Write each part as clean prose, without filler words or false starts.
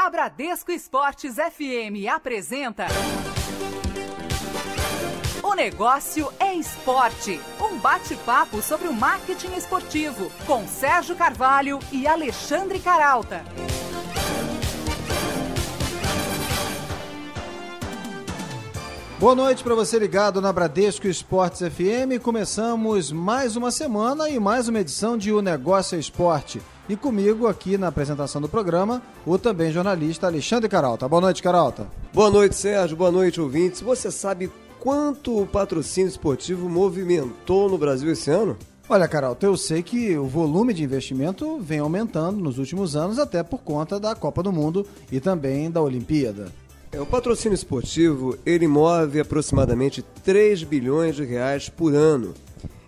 A Bradesco Esportes FM apresenta O Negócio é Esporte, um bate-papo sobre o marketing esportivo, com Sérgio Carvalho e Alexandre Caralta. Boa noite para você ligado na Bradesco Esportes FM. Começamos mais uma semana e mais uma edição de O Negócio é Esporte. E comigo aqui na apresentação do programa, o também jornalista Alexandre Caralta. Boa noite, Caralta. Boa noite, Sérgio. Boa noite, ouvintes. Você sabe quanto o patrocínio esportivo movimentou no Brasil esse ano? Olha, Caralta, eu sei que o volume de investimento vem aumentando nos últimos anos, até por conta da Copa do Mundo e também da Olimpíada. O patrocínio esportivo, ele move aproximadamente 3 bilhões de reais por ano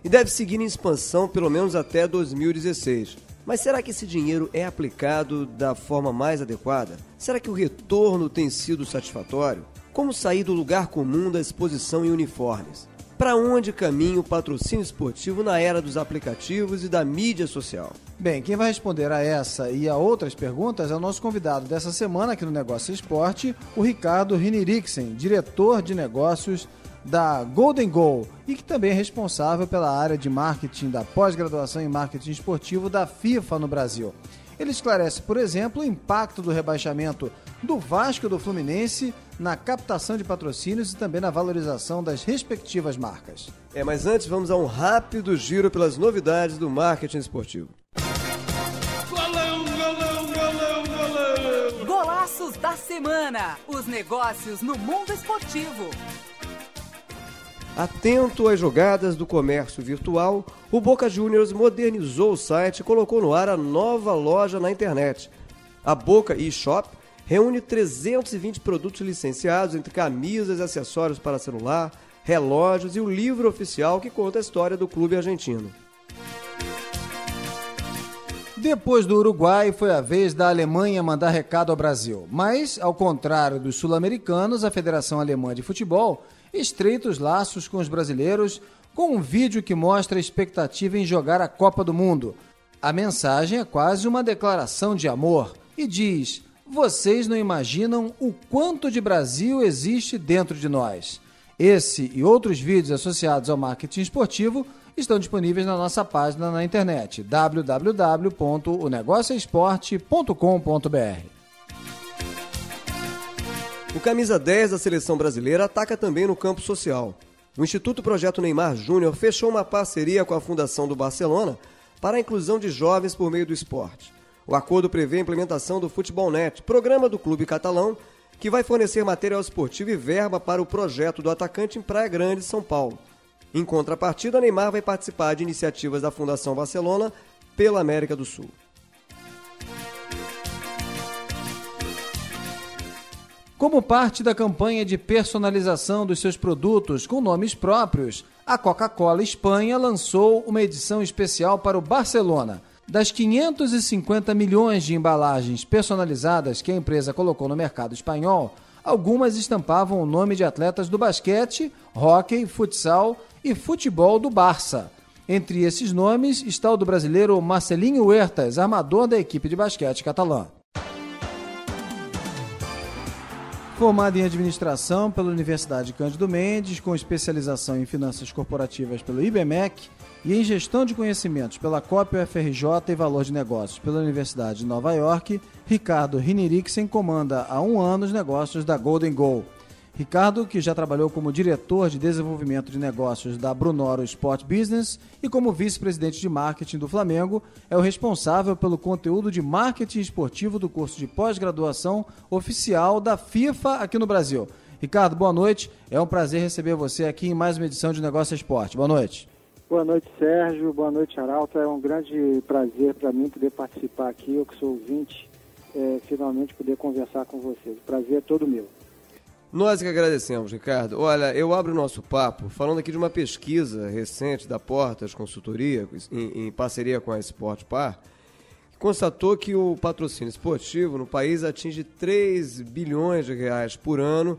e deve seguir em expansão pelo menos até 2016. Mas será que esse dinheiro é aplicado da forma mais adequada? Será que o retorno tem sido satisfatório? Como sair do lugar comum da exposição em uniformes? Para onde caminha o patrocínio esportivo na era dos aplicativos e da mídia social? Bem, quem vai responder a essa e a outras perguntas é o nosso convidado dessa semana aqui no Negócio Esporte, o Ricardo Hinrichsen, diretor de negócios da Golden Goal e que também é responsável pela área de marketing da pós-graduação em marketing esportivo da FIFA no Brasil. Ele esclarece, por exemplo, o impacto do rebaixamento do Vasco e do Fluminense na captação de patrocínios e também na valorização das respectivas marcas. Mas antes vamos a um rápido giro pelas novidades do marketing esportivo. Golão, golão, golão, golão! Golaços da semana, os negócios no mundo esportivo. Atento às jogadas do comércio virtual, o Boca Juniors modernizou o site e colocou no ar a nova loja na internet. A Boca eShop reúne 320 produtos licenciados entre camisas e acessórios para celular, relógios e o livro oficial que conta a história do clube argentino. Depois do Uruguai, foi a vez da Alemanha mandar recado ao Brasil. Mas, ao contrário dos sul-americanos, a Federação Alemã de Futebol estreita os laços com os brasileiros com um vídeo que mostra a expectativa em jogar a Copa do Mundo. A mensagem é quase uma declaração de amor e diz: vocês não imaginam o quanto de Brasil existe dentro de nós. Esse e outros vídeos associados ao marketing esportivo estão disponíveis na nossa página na internet www.onegocioesporte.com.br. O camisa 10 da seleção brasileira ataca também no campo social. O Instituto Projeto Neymar Júnior fechou uma parceria com a Fundação do Barcelona para a inclusão de jovens por meio do esporte. O acordo prevê a implementação do Futebol.net, programa do clube catalão, que vai fornecer material esportivo e verba para o projeto do atacante em Praia Grande, São Paulo. Em contrapartida, Neymar vai participar de iniciativas da Fundação Barcelona pela América do Sul. Como parte da campanha de personalização dos seus produtos com nomes próprios, a Coca-Cola Espanha lançou uma edição especial para o Barcelona. Das 550 milhões de embalagens personalizadas que a empresa colocou no mercado espanhol, algumas estampavam o nome de atletas do basquete, hóquei, futsal e futebol do Barça. Entre esses nomes está o do brasileiro Marcelinho Huertas, armador da equipe de basquete catalã. Formado em administração pela Universidade Cândido Mendes, com especialização em finanças corporativas pelo IBMEC e em gestão de conhecimentos pela COP UFRJ e valor de negócios pela Universidade de Nova York, Ricardo Hinrichsen comanda há 1 ano os negócios da Golden Goal. Ricardo, que já trabalhou como diretor de desenvolvimento de negócios da Brunoro Sport Business e como vice-presidente de marketing do Flamengo, é o responsável pelo conteúdo de marketing esportivo do curso de pós-graduação oficial da FIFA aqui no Brasil. Ricardo, boa noite. É um prazer receber você aqui em mais uma edição de Negócio Esporte. Boa noite. Boa noite, Sérgio. Boa noite, Arauto. É um grande prazer para mim poder participar aqui. Eu que sou ouvinte, finalmente poder conversar com vocês. O prazer é todo meu. Nós que agradecemos, Ricardo. Olha, eu abro o nosso papo falando aqui de uma pesquisa recente da Portas Consultoria, em parceria com a Sport Par, que constatou que o patrocínio esportivo no país atinge 3 bilhões de reais por ano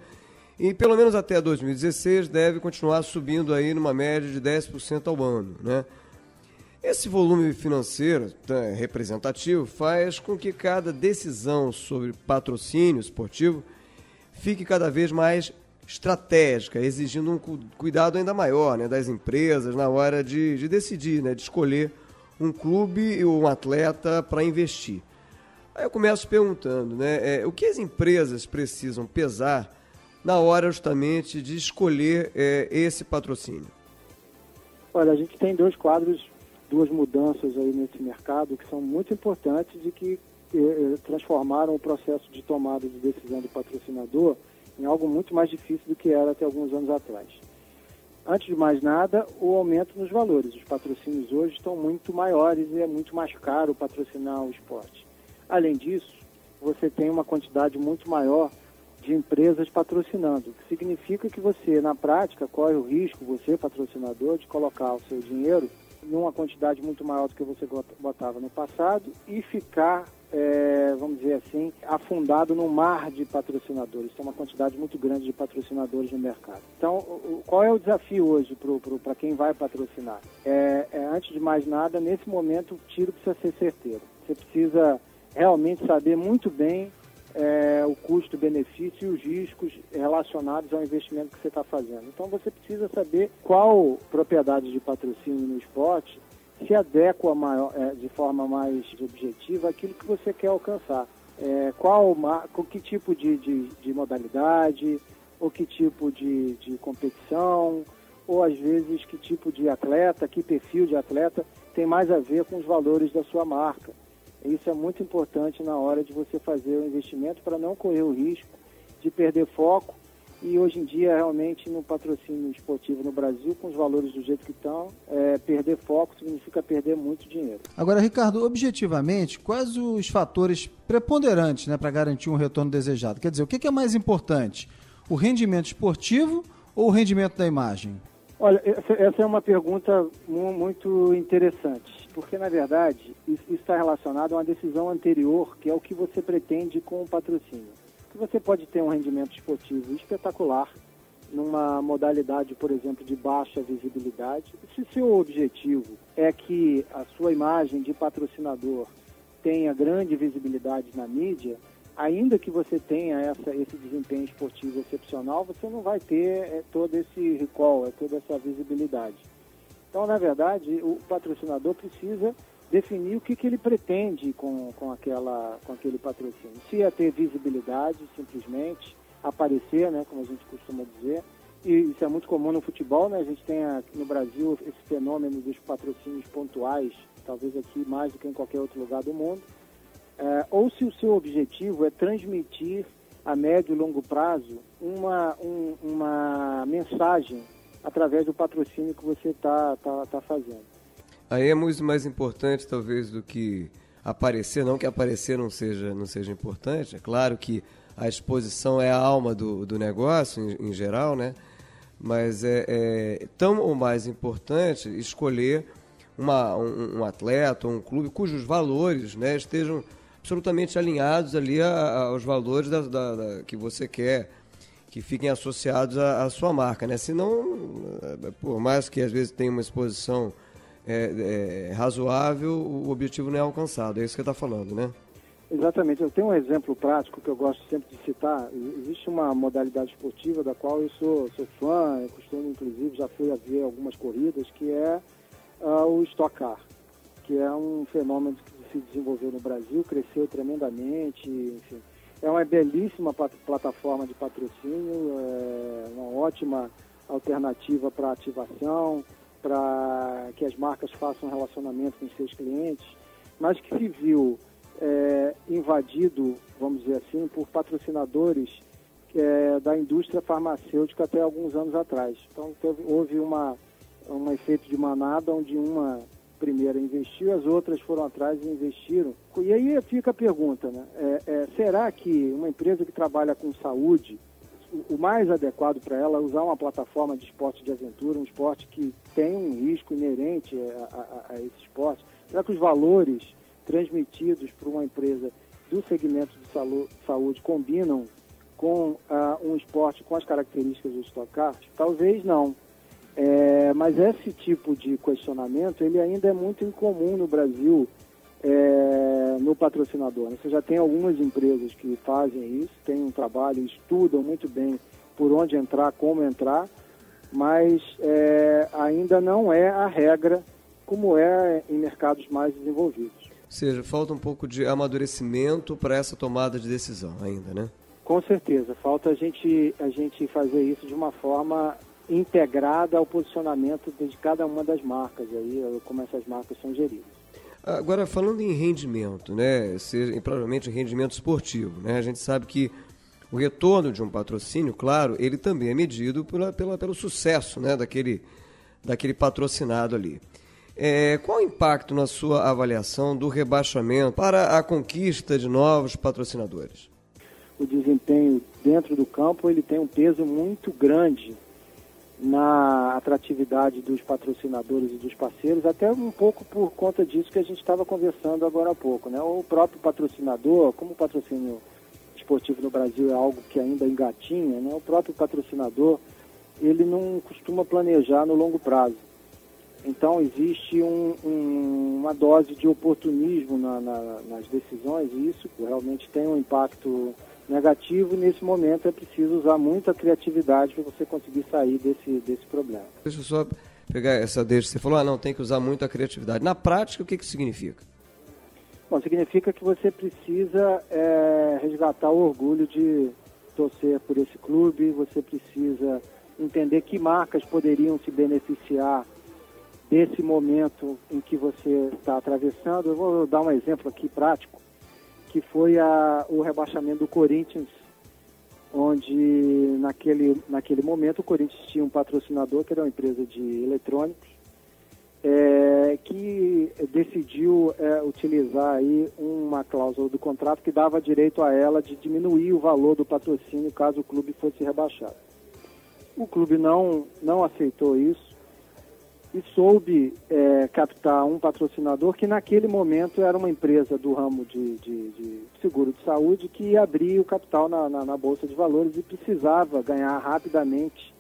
e pelo menos até 2016 deve continuar subindo aí numa média de 10% ao ano, né? Esse volume financeiro representativo faz com que cada decisão sobre patrocínio esportivo fique cada vez mais estratégica, exigindo um cuidado ainda maior, né, das empresas na hora de decidir, né, de escolher um clube ou um atleta para investir. Aí eu começo perguntando, né, o que as empresas precisam pesar na hora justamente de escolher esse patrocínio? Olha, a gente tem dois quadros, duas mudanças aí nesse mercado que são muito importantes e que transformaram o processo de tomada de decisão do patrocinador em algo muito mais difícil do que era até alguns anos atrás. Antes de mais nada, o aumento nos valores. Os patrocínios hoje estão muito maiores e é muito mais caro patrocinar o esporte. Além disso, você tem uma quantidade muito maior de empresas patrocinando, o que significa que você, na prática, corre o risco, você, patrocinador, de colocar o seu dinheiro numa quantidade muito maior do que você botava no passado e ficar, vamos dizer assim, afundado no mar de patrocinadores. Tem uma quantidade muito grande de patrocinadores no mercado. Então, qual é o desafio hoje para quem vai patrocinar? Antes de mais nada, nesse momento, o tiro precisa ser certeiro. Você precisa realmente saber muito bem o custo-benefício e os riscos relacionados ao investimento que você está fazendo. Então você precisa saber qual propriedade de patrocínio no esporte se adequa de forma mais objetiva àquilo que você quer alcançar. Que tipo de modalidade, ou que tipo de competição, ou às vezes que tipo de atleta, que perfil de atleta tem mais a ver com os valores da sua marca. Isso é muito importante na hora de você fazer o investimento para não correr o risco de perder foco. E hoje em dia, realmente, no patrocínio esportivo no Brasil, com os valores do jeito que estão, perder foco significa perder muito dinheiro. Agora, Ricardo, objetivamente, quais os fatores preponderantes, né, para garantir um retorno desejado? Quer dizer, o que é mais importante? O rendimento esportivo ou o rendimento da imagem? Olha, essa é uma pergunta muito interessante, porque, na verdade, isso está relacionado a uma decisão anterior, que é o que você pretende com o patrocínio. Que você pode ter um rendimento esportivo espetacular, numa modalidade, por exemplo, de baixa visibilidade. Se seu objetivo é que a sua imagem de patrocinador tenha grande visibilidade na mídia, ainda que você tenha esse desempenho esportivo excepcional, você não vai ter todo esse recall, toda essa visibilidade. Então, na verdade, o patrocinador precisa definir o que ele pretende com aquele patrocínio. Se é ter visibilidade, simplesmente, aparecer, né, como a gente costuma dizer, e isso é muito comum no futebol, né? A gente tem no Brasil esse fenômeno dos patrocínios pontuais, talvez aqui mais do que em qualquer outro lugar do mundo. Ou se o seu objetivo é transmitir a médio e longo prazo uma mensagem através do patrocínio que você está fazendo. Aí é muito mais importante, talvez, do que aparecer, não que aparecer não seja importante. É claro que a exposição é a alma do negócio, em geral, né? Mas é tão ou mais importante escolher um atleta ou um clube cujos valores, né, estejam absolutamente alinhados ali aos valores que você quer que fiquem associados à sua marca, né? Senão, por mais que às vezes tenha uma exposição razoável, o objetivo não é alcançado. É isso que você está falando, né? Exatamente. Eu tenho um exemplo prático que eu gosto sempre de citar. Existe uma modalidade esportiva da qual eu sou fã, eu costumo, inclusive, já fui a ver algumas corridas, que é o Stock Car, que é um fenômeno que se desenvolveu no Brasil, cresceu tremendamente, enfim. É uma belíssima plataforma de patrocínio, uma ótima alternativa para ativação, para que as marcas façam relacionamento com seus clientes, mas que se viu invadido, vamos dizer assim, por patrocinadores da indústria farmacêutica até alguns anos atrás. Então houve um efeito de manada, onde uma primeira investiu, as outras foram atrás e investiram. E aí fica a pergunta, né? Será que uma empresa que trabalha com saúde, o mais adequado para ela é usar uma plataforma de esporte de aventura, um esporte que tem um risco inerente a esse esporte? Será que os valores transmitidos por uma empresa do segmento de saúde combinam com um esporte com as características do Stock Car? Talvez não. Mas esse tipo de questionamento, ele ainda é muito incomum no Brasil, no patrocinador. Você já tem algumas empresas que fazem isso, têm um trabalho, estudam muito bem por onde entrar, como entrar, mas ainda não é a regra como é em mercados mais desenvolvidos. Ou seja, falta um pouco de amadurecimento para essa tomada de decisão ainda, né? Com certeza, falta a gente fazer isso de uma forma integrada ao posicionamento de cada uma das marcas, aí, como essas marcas são geridas. Agora, falando em rendimento, né, provavelmente em rendimento esportivo, né, a gente sabe que o retorno de um patrocínio, claro, ele também é medido pelo sucesso, né, daquele patrocinado ali. Qual o impacto na sua avaliação do rebaixamento para a conquista de novos patrocinadores? O desempenho dentro do campo ele tem um peso muito grande na atratividade dos patrocinadores e dos parceiros, até um pouco por conta disso que a gente estava conversando agora há pouco, né? O próprio patrocinador, como o patrocínio esportivo no Brasil é algo que ainda engatinha, né? O próprio patrocinador, ele não costuma planejar no longo prazo. Então existe uma dose de oportunismo nas decisões, e isso realmente tem um impacto negativo. Nesse momento é preciso usar muita criatividade para você conseguir sair desse problema. Deixa eu só pegar essa deixa. Você falou, não, tem que usar muito a criatividade. Na prática, o que isso significa? Bom, significa que você precisa resgatar o orgulho de torcer por esse clube, você precisa entender que marcas poderiam se beneficiar desse momento em que você está atravessando. Eu vou dar um exemplo aqui prático, que foi o rebaixamento do Corinthians, onde naquele momento o Corinthians tinha um patrocinador, que era uma empresa de eletrônicos, que decidiu utilizar aí uma cláusula do contrato que dava direito a ela de diminuir o valor do patrocínio caso o clube fosse rebaixado. O clube não aceitou isso e soube captar um patrocinador que naquele momento era uma empresa do ramo de seguro de saúde que ia abrir o capital na Bolsa de Valores e precisava ganhar rapidamente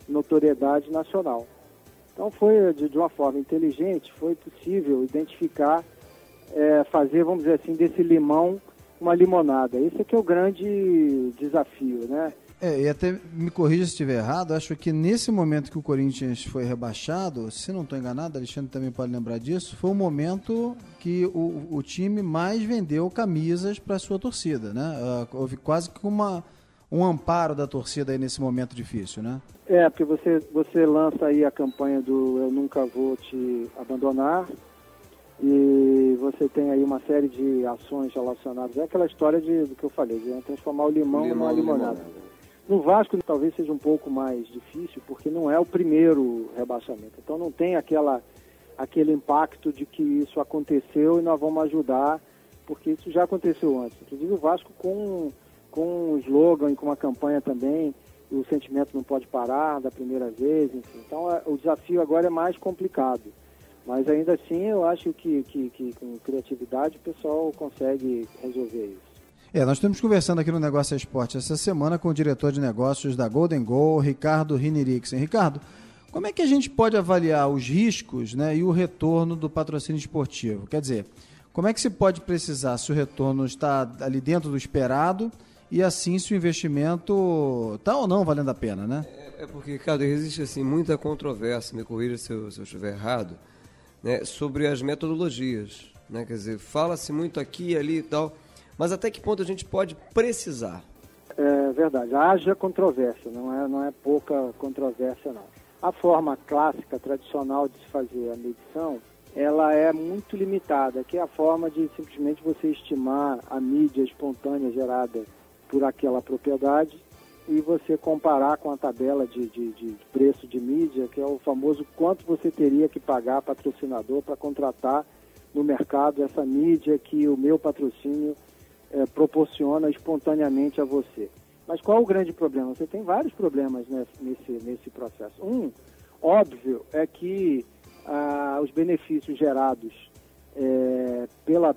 notoriedade nacional. Então foi de uma forma inteligente, foi possível identificar, fazer, vamos dizer assim, desse limão uma limonada. Esse aqui é o grande desafio, né? E até me corrija se estiver errado, acho que nesse momento que o Corinthians foi rebaixado, se não estou enganado, Alexandre também pode lembrar disso, foi o momento que o time mais vendeu camisas para a sua torcida, né? Houve quase que um amparo da torcida aí nesse momento difícil, né? Porque você lança aí a campanha do Eu Nunca Vou Te Abandonar, e você tem aí uma série de ações relacionadas, aquela história do que eu falei, de transformar o limão numa limonada. No Vasco talvez seja um pouco mais difícil, porque não é o primeiro rebaixamento. Então não tem aquele impacto de que isso aconteceu e nós vamos ajudar, porque isso já aconteceu antes. Inclusive o Vasco com um slogan e com uma campanha também, o sentimento não pode parar da primeira vez, enfim. Então o desafio agora é mais complicado. Mas ainda assim eu acho que com criatividade o pessoal consegue resolver isso. Nós estamos conversando aqui no Negócio é Esporte essa semana com o diretor de negócios da Golden Goal, Ricardo Rinirixen. Ricardo, como é que a gente pode avaliar os riscos, né, e o retorno do patrocínio esportivo? Quer dizer, como é que se pode precisar se o retorno está ali dentro do esperado e assim se o investimento está ou não valendo a pena, né? Porque, Ricardo, existe assim, muita controvérsia, me corrija se eu estiver errado, né, sobre as metodologias. Né? Quer dizer, fala-se muito aqui e ali e tal, mas até que ponto a gente pode precisar? É verdade, haja controvérsia, não é pouca controvérsia não. A forma clássica, tradicional de se fazer a medição, ela é muito limitada, que é a forma de simplesmente você estimar a mídia espontânea gerada por aquela propriedade e você comparar com a tabela de preço de mídia, que é o famoso quanto você teria que pagar patrocinador para contratar no mercado essa mídia que o meu patrocínio proporciona espontaneamente a você. Mas qual é o grande problema? Você tem vários problemas nesse processo. Um, óbvio, é que os benefícios gerados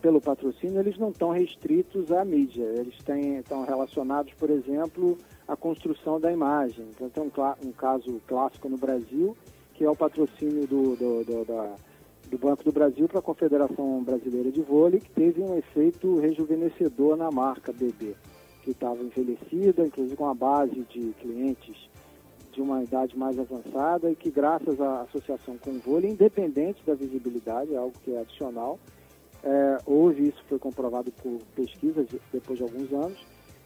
pelo patrocínio, eles não estão restritos à mídia. Eles estão relacionados, por exemplo, à construção da imagem. Então, tem um caso clássico no Brasil, que é o patrocínio do Banco do Brasil para a Confederação Brasileira de Vôlei, que teve um efeito rejuvenescedor na marca BB, que estava envelhecida, inclusive com a base de clientes de uma idade mais avançada, e que graças à associação com o vôlei, independente da visibilidade, é algo que é adicional, houve, isso foi comprovado por pesquisas depois de alguns anos,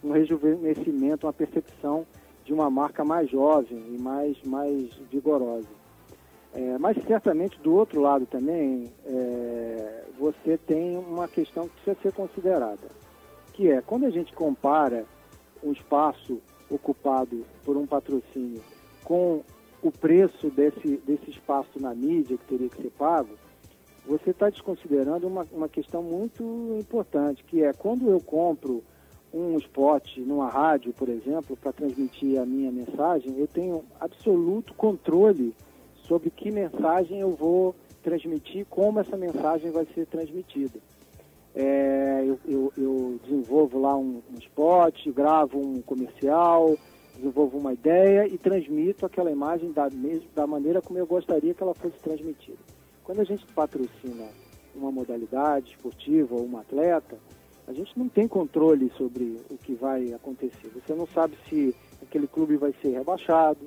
um rejuvenescimento, uma percepção de uma marca mais jovem e mais vigorosa. Mas certamente do outro lado também você tem uma questão que precisa ser considerada, que é quando a gente compara um espaço ocupado por um patrocínio com o preço desse espaço na mídia que teria que ser pago, você está desconsiderando uma questão muito importante, que é quando eu compro um spot numa rádio, por exemplo, para transmitir a minha mensagem, eu tenho absoluto controle sobre que mensagem eu vou transmitir, como essa mensagem vai ser transmitida. Eu desenvolvo lá um spot, gravo um comercial, desenvolvo uma ideia e transmito aquela imagem da maneira como eu gostaria que ela fosse transmitida. Quando a gente patrocina uma modalidade esportiva ou um atleta, a gente não tem controle sobre o que vai acontecer. Você não sabe se aquele clube vai ser rebaixado,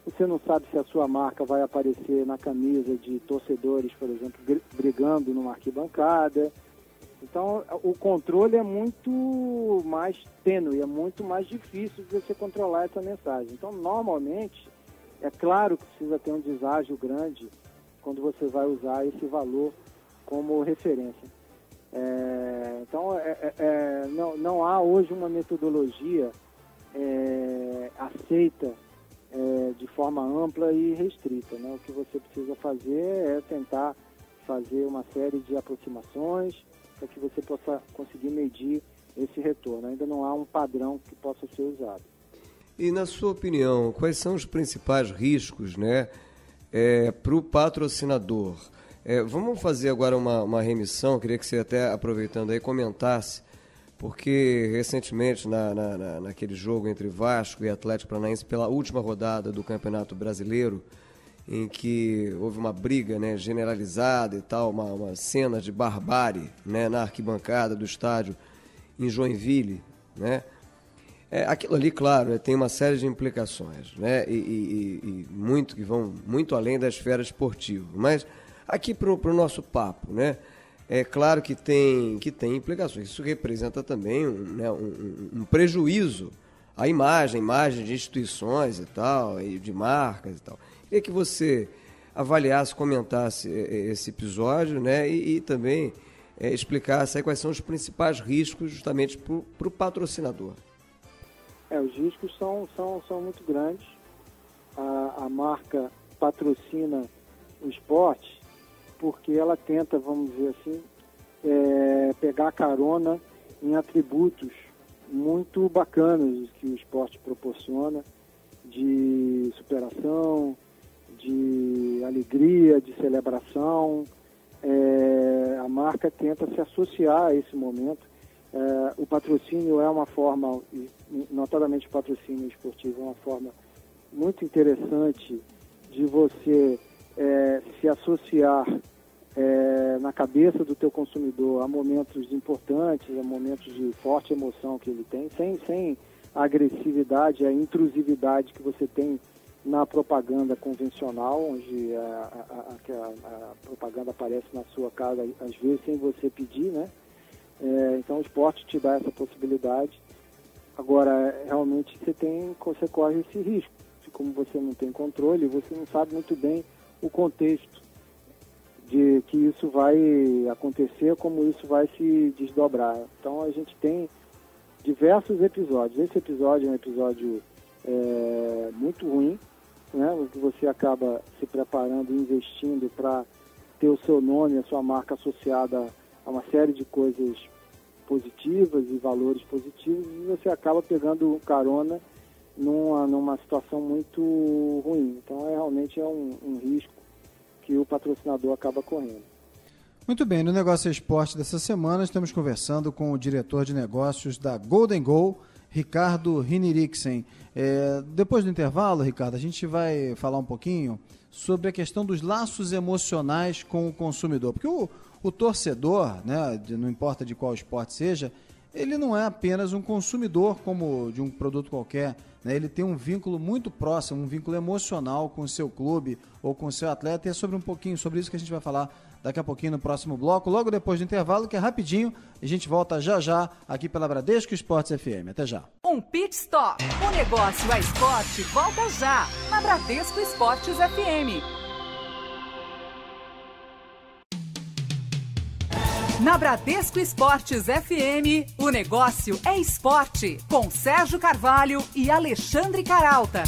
você não sabe se a sua marca vai aparecer na camisa de torcedores, por exemplo, brigando numa arquibancada. Então, o controle é muito mais tênue, é muito mais difícil de você controlar essa mensagem. Então, normalmente, é claro que precisa ter um deságio grande quando você vai usar esse valor como referência. Então, não há hoje uma metodologia aceita de forma ampla e restrita, né? O que você precisa fazer é tentar fazer uma série de aproximações para que você possa conseguir medir esse retorno. Ainda não há um padrão que possa ser usado. E, na sua opinião, quais são os principais riscos, né, para o patrocinador? Vamos fazer agora uma remissão, queria que você até, aproveitando aí, comentasse, porque recentemente, naquele jogo entre Vasco e Atlético Paranaense, pela última rodada do Campeonato Brasileiro, em que houve uma briga, né, generalizada e tal, uma cena de barbárie, né, na arquibancada do estádio em Joinville, né? Aquilo ali, claro, tem uma série de implicações, né, e que vão muito além da esfera esportiva. Mas aqui para o nosso papo, né, é claro que tem implicações. Isso representa também um prejuízo à imagem de instituições e tal, e de marcas e tal. Queria que você avaliasse, comentasse esse episódio, né, e também explicasse aí quais são os principais riscos justamente para o patrocinador. Os riscos são muito grandes. A marca patrocina o esporte porque ela tenta, vamos dizer assim, pegar carona em atributos muito bacanas que o esporte proporciona, de superação, de alegria, de celebração. A marca tenta se associar a esse momento. O patrocínio é uma forma, notadamente o patrocínio esportivo é uma forma muito interessante de você se associar na cabeça do teu consumidor a momentos importantes, a momentos de forte emoção que ele tem, sem a agressividade, a intrusividade que você tem na propaganda convencional, onde a propaganda aparece na sua cara, às vezes sem você pedir, né? Então o esporte te dá essa possibilidade. Agora, realmente você corre esse risco. Como você não tem controle, você não sabe muito bem o contexto de que isso vai acontecer, como isso vai se desdobrar. Então a gente tem diversos episódios. Esse episódio é um episódio muito ruim, né? Que você acaba se preparando e investindo para ter o seu nome, a sua marca associada a uma série de coisas positivas e valores positivos, e você acaba pegando carona numa situação muito ruim. Então realmente é um risco que o patrocinador acaba correndo. Muito bem, no Negócio Esporte dessa semana estamos conversando com o diretor de negócios da Golden Goal, Ricardo Riniriksen. Depois do intervalo, Ricardo, a gente vai falar um pouquinho sobre a questão dos laços emocionais com o consumidor, porque o torcedor, né, não importa de qual esporte seja, ele não é apenas um consumidor como de um produto qualquer, né? Ele tem um vínculo muito próximo, um vínculo emocional com o seu clube ou com o seu atleta, e é sobre isso que a gente vai falar daqui a pouquinho no próximo bloco, logo depois do intervalo, que é rapidinho, a gente volta já aqui pela Bradesco Esportes FM. Até já. Um pit stop. O negócio é esporte. Volta já na Bradesco Esportes FM. Na Bradesco Esportes FM, o negócio é esporte, com Sérgio Carvalho e Alexandre Caralta.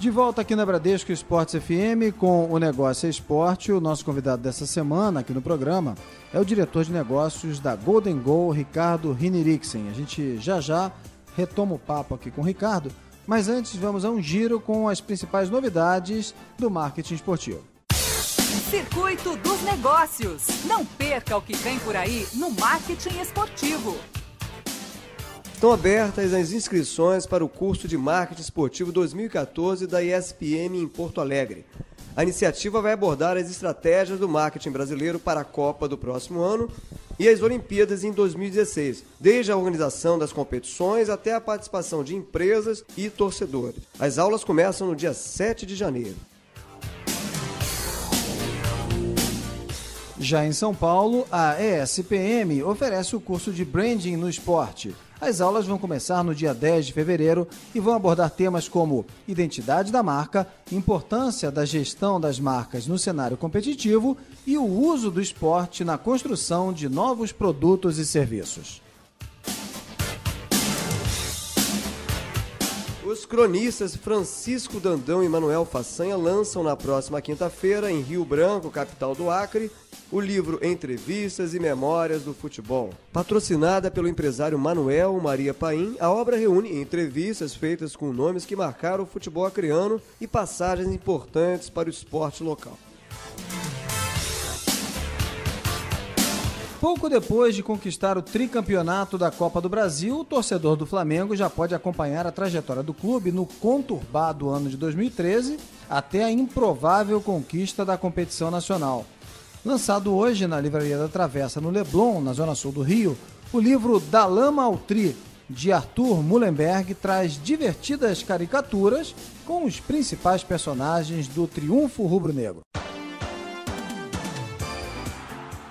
De volta aqui na Bradesco Esportes FM com o Negócio é Esporte. O nosso convidado dessa semana aqui no programa é o diretor de negócios da Golden Goal, Ricardo Riniriksen. A gente já retoma o papo aqui com o Ricardo, mas antes vamos a um giro com as principais novidades do marketing esportivo. Circuito dos Negócios. Não perca o que vem por aí no marketing esportivo. Estão abertas as inscrições para o curso de Marketing Esportivo 2014 da ESPM em Porto Alegre. A iniciativa vai abordar as estratégias do marketing brasileiro para a Copa do próximo ano e as Olimpíadas em 2016, desde a organização das competições até a participação de empresas e torcedores. As aulas começam no dia 7 de janeiro. Já em São Paulo, a ESPM oferece o curso de Branding no Esporte. As aulas vão começar no dia 10 de fevereiro e vão abordar temas como identidade da marca, importância da gestão das marcas no cenário competitivo e o uso do esporte na construção de novos produtos e serviços. Os cronistas Francisco Dandão e Manuel Façanha lançam na próxima quinta-feira, em Rio Branco, capital do Acre, o livro Entrevistas e Memórias do Futebol. Patrocinada pelo empresário Manuel Maria Paim, a obra reúne entrevistas feitas com nomes que marcaram o futebol acreano e passagens importantes para o esporte local. Pouco depois de conquistar o tricampeonato da Copa do Brasil, o torcedor do Flamengo já pode acompanhar a trajetória do clube no conturbado ano de 2013 até a improvável conquista da competição nacional. Lançado hoje na Livraria da Travessa, no Leblon, na zona sul do Rio, o livro Da Lama ao Tri, de Arthur Mullenberg, traz divertidas caricaturas com os principais personagens do triunfo rubro-negro.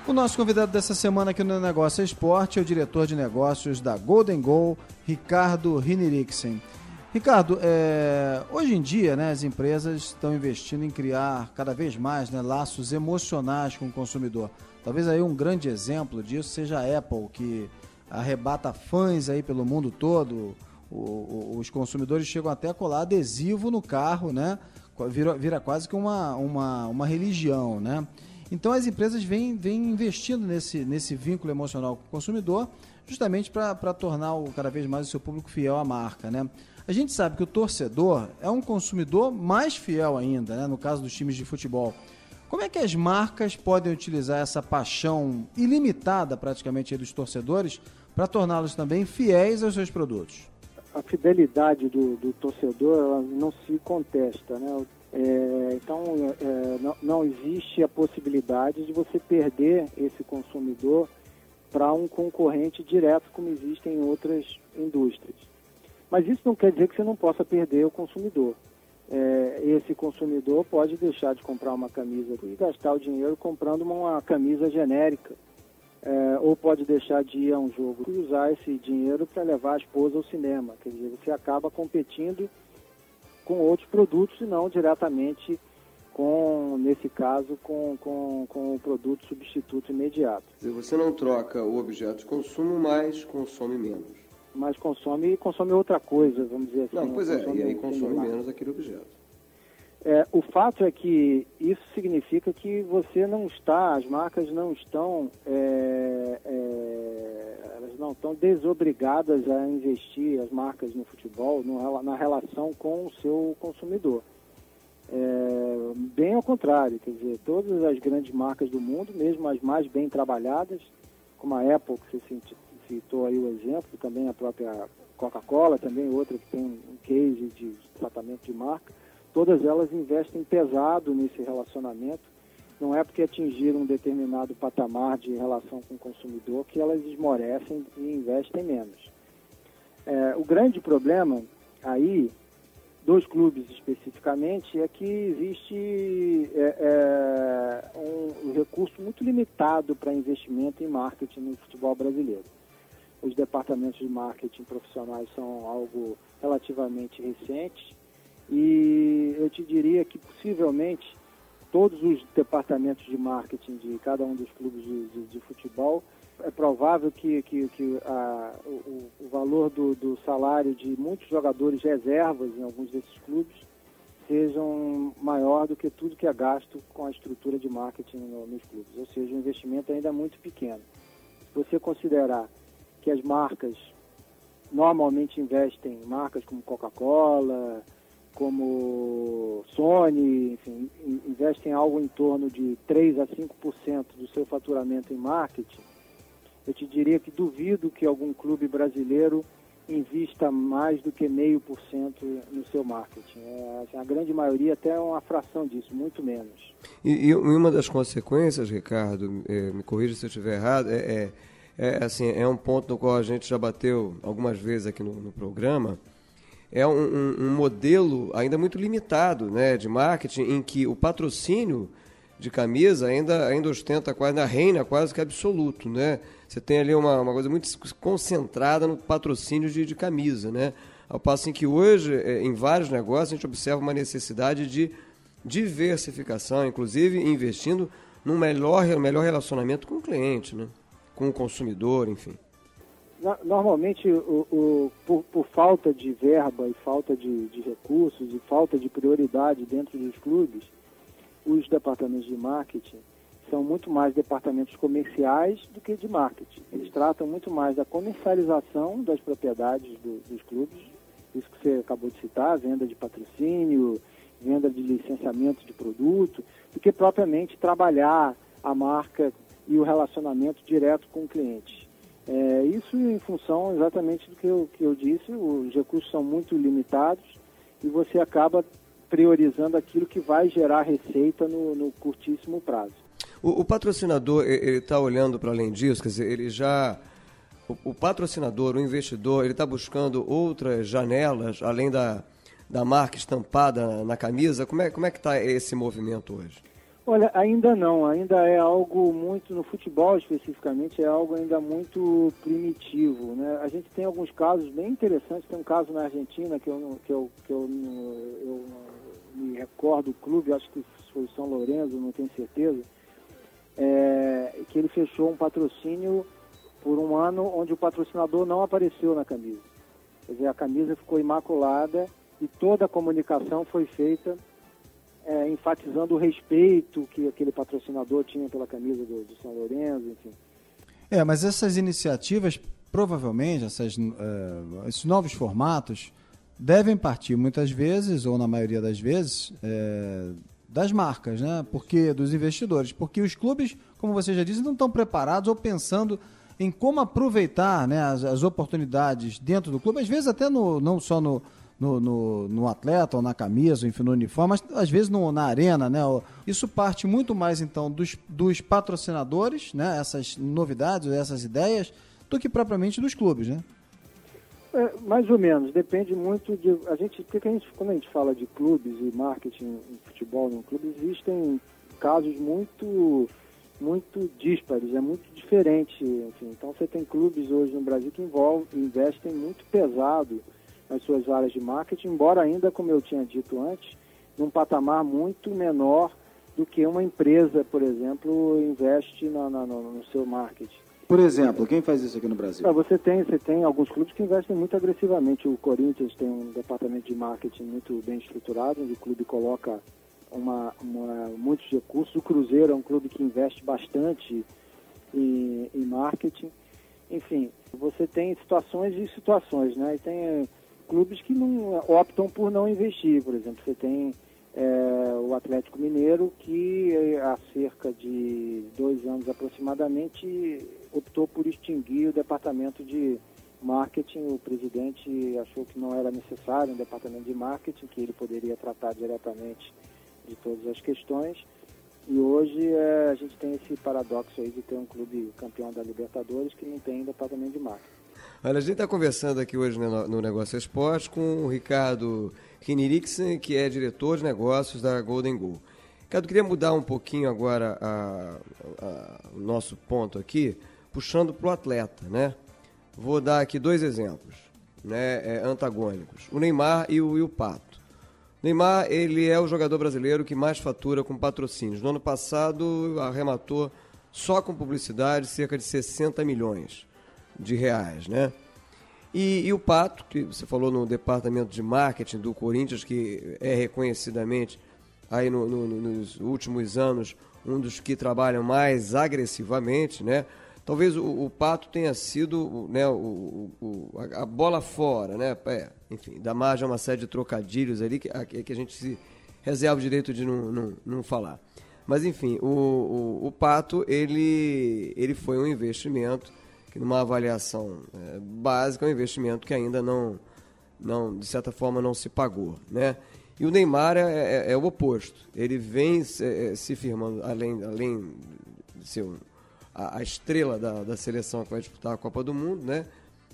O nosso convidado dessa semana aqui no Negócio é Esporte é o diretor de negócios da Golden Goal, Ricardo Riniriksen. Ricardo, hoje em dia, né, as empresas estão investindo em criar cada vez mais, né, laços emocionais com o consumidor. Talvez aí um grande exemplo disso seja a Apple, que arrebata fãs aí pelo mundo todo. Os consumidores chegam até a colar adesivo no carro, né? Vira quase que uma religião, né? Então as empresas vêm investindo nesse vínculo emocional com o consumidor, justamente para tornar cada vez mais o seu público fiel à marca, né? A gente sabe que o torcedor é um consumidor mais fiel ainda, né? No caso dos times de futebol. Como é que as marcas podem utilizar essa paixão ilimitada praticamente aí dos torcedores para torná-los também fiéis aos seus produtos? A fidelidade do torcedor, ela não se contesta, né? Então, não existe a possibilidade de você perder esse consumidor para um concorrente direto, como existe em outras indústrias. Mas isso não quer dizer que você não possa perder o consumidor. Esse consumidor pode deixar de comprar uma camisa e gastar o dinheiro comprando uma camisa genérica. Ou pode deixar de ir a um jogo e usar esse dinheiro para levar a esposa ao cinema. Quer dizer, você acaba competindo com outros produtos e não diretamente nesse caso, com o produto substituto imediato. Quer dizer, você não troca o objeto de consumo, mas consome menos. Mas consome outra coisa, vamos dizer assim. Não, pois e aí consome menos aquele objeto. O fato é que isso significa que as marcas não estão, elas não estão desobrigadas a investir, as marcas no futebol, na relação com o seu consumidor. Bem ao contrário, quer dizer, todas as grandes marcas do mundo, mesmo as mais bem trabalhadas, como a Apple, que você citou aí o exemplo, também a própria Coca-Cola, também outra que tem um case de tratamento de marca, todas elas investem pesado nesse relacionamento. Não é porque atingiram um determinado patamar de relação com o consumidor que elas esmorecem e investem menos. O grande problema aí, dos clubes especificamente, é que existe um recurso muito limitado para investimento em marketing no futebol brasileiro. Os departamentos de marketing profissionais são algo relativamente recente e eu te diria que possivelmente todos os departamentos de marketing de cada um dos clubes de futebol, é provável que o valor do salário de muitos jogadores reservas em alguns desses clubes sejam maior do que tudo que é gasto com a estrutura de marketing nos clubes. Ou seja, o investimento ainda é muito pequeno. Se você considerar que as marcas normalmente investem em marcas como Coca-Cola, como Sony, enfim, investem algo em torno de 3 a 5% do seu faturamento em marketing, eu te diria que duvido que algum clube brasileiro invista mais do que 0,5% no seu marketing. A grande maioria até é uma fração disso, muito menos. E uma das consequências, Ricardo, me corrija se eu estiver errado, é um ponto no qual a gente já bateu algumas vezes aqui no programa, é um modelo ainda muito limitado, né, de marketing, em que o patrocínio de camisa ainda ostenta quase, reina quase que absoluto, né? Você tem ali uma coisa muito concentrada no patrocínio de camisa, né? Ao passo em que hoje, em vários negócios, a gente observa uma necessidade de diversificação, inclusive investindo num melhor relacionamento com o cliente, né? Com o consumidor, enfim. Normalmente, por falta de verba e falta de recursos e falta de prioridade dentro dos clubes, os departamentos de marketing são muito mais departamentos comerciais do que de marketing. Eles tratam muito mais da comercialização das propriedades dos clubes, isso que você acabou de citar, venda de patrocínio, venda de licenciamento de produto, do que propriamente trabalhar a marca e o relacionamento direto com o cliente. Isso em função exatamente do que eu disse, os recursos são muito limitados e você acaba priorizando aquilo que vai gerar receita no curtíssimo prazo. O patrocinador, ele está olhando para além disso, quer dizer, ele já... O patrocinador, o investidor, ele está buscando outras janelas, além da marca estampada na camisa? Como é que está esse movimento hoje? Olha, ainda não, ainda é algo muito, no futebol especificamente, é algo ainda muito primitivo, né? A gente tem alguns casos bem interessantes, tem um caso na Argentina que eu me recordo, o clube, acho que foi o São Lourenço, não tenho certeza, que ele fechou um patrocínio por um ano onde o patrocinador não apareceu na camisa. Quer dizer, a camisa ficou imaculada e toda a comunicação foi feita enfatizando o respeito que aquele patrocinador tinha pela camisa do São Lourenço, enfim. Mas essas iniciativas, provavelmente, esses novos formatos, devem partir muitas vezes, ou na maioria das vezes, das marcas, né? Dos investidores. Porque os clubes, como você já disse, não estão preparados ou pensando em como aproveitar, né, as oportunidades dentro do clube, às vezes até não só no atleta ou na camisa, enfim, no uniforme, mas às vezes na arena, né? Isso parte muito mais então dos patrocinadores, né? Essas novidades, essas ideias, do que propriamente dos clubes, né? Mais ou menos, depende muito de... Quando a gente fala de clubes e marketing em futebol em clube, existem casos muito díspares, é muito diferente, enfim. Então você tem clubes hoje no Brasil que investem muito pesado nas suas áreas de marketing, embora ainda, como eu tinha dito antes, num patamar muito menor do que uma empresa, por exemplo, investe no seu marketing. Por exemplo, quem faz isso aqui no Brasil? Você tem alguns clubes que investem muito agressivamente. O Corinthians tem um departamento de marketing muito bem estruturado, onde o clube coloca muitos recursos. O Cruzeiro é um clube que investe bastante em marketing. Enfim, você tem situações e situações, né? E tem clubes que não optam por não investir. Por exemplo, você tem o Atlético Mineiro, que há cerca de 2 anos aproximadamente optou por extinguir o departamento de marketing. O presidente achou que não era necessário um departamento de marketing, que ele poderia tratar diretamente de todas as questões. E hoje a gente tem esse paradoxo aí de ter um clube campeão da Libertadores que não tem departamento de marketing. Olha, a gente está conversando aqui hoje no Negócio Esporte com o Ricardo Hinrichsen, que é diretor de negócios da Golden Goal. Ricardo, queria mudar um pouquinho agora o nosso ponto aqui, puxando para o atleta, né? Vou dar aqui 2 exemplos, né, antagônicos. O Neymar e o Pato. O Neymar, ele é o jogador brasileiro que mais fatura com patrocínios. No ano passado, arrematou só com publicidade cerca de 60 milhões de reais, né? E o Pato, que você falou no departamento de marketing do Corinthians, que é reconhecidamente, aí nos últimos anos, um dos que trabalham mais agressivamente, né? Talvez o Pato tenha sido, né, a bola fora, né? Enfim, dá margem a uma série de trocadilhos ali que a gente se reserva o direito de não falar. Mas, enfim, o Pato, ele foi um investimento que, numa avaliação básica, é um investimento que ainda não, de certa forma, não se pagou, né? E o Neymar é o oposto. Ele vem se firmando, além de ser a estrela da seleção que vai disputar a Copa do Mundo, né?